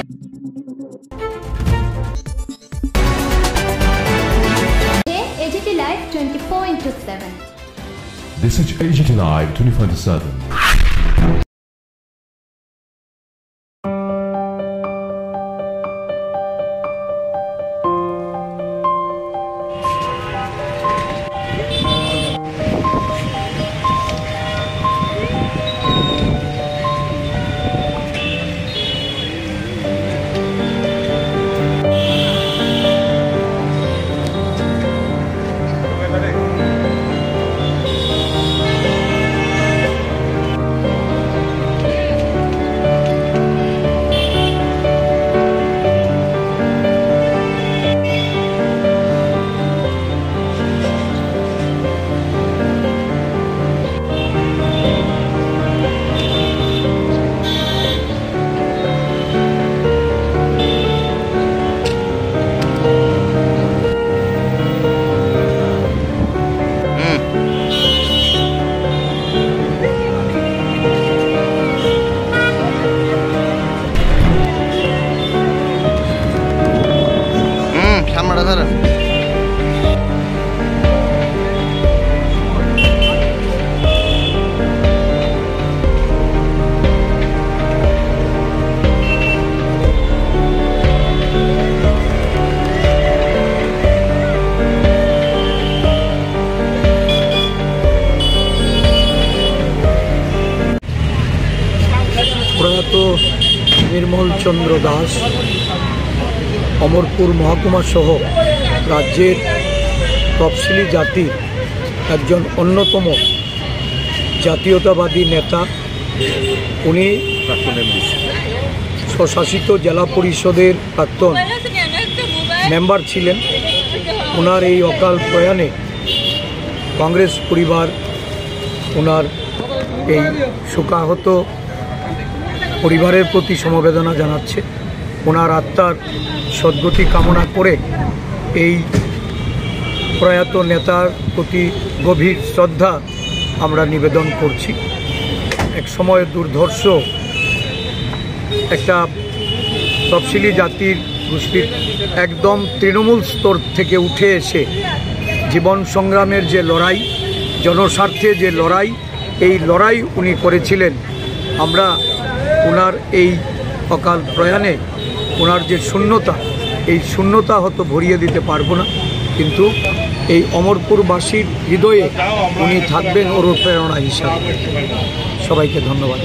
AGT Live 24/7. This is AGT Live 24/7. প্রয়াত নির্মল চন্দ্র দাস অমরপুর মহকুমা সহ রাজ্যের তফসিলি জাতির একজন অন্যতম জাতীয়তাবাদী নেতা। উনি স্বশাসিত জেলা পরিষদের প্রাক্তন মেম্বার ছিলেন। ওনার এই অকাল প্রয়াণে কংগ্রেস পরিবার ওনার এই শোকাহত পরিবারের প্রতি সমবেদনা জানাচ্ছে। ওনার আত্মার সদ্গতি কামনা করে এই প্রয়াত নেতার প্রতি গভীর শ্রদ্ধা আমরা নিবেদন করছি। এক সময় দুর্ধর্ষ একটা তফসিলি জাতির গোষ্ঠীর একদম তৃণমূল স্তর থেকে উঠে এসে জীবন সংগ্রামের যে লড়াই, জনস্বার্থে যে লড়াই, এই লড়াই উনি করেছিলেন। আমরা ওনার এই অকাল প্রয়াণে ওনার যে শূন্যতা, এই শূন্যতা হয়তো ভরিয়ে দিতে পারবো না, কিন্তু এই অমরপুরবাসীর হৃদয়ে উনি থাকবেন অনুপ্রেরণা হিসাবে। সবাইকে ধন্যবাদ।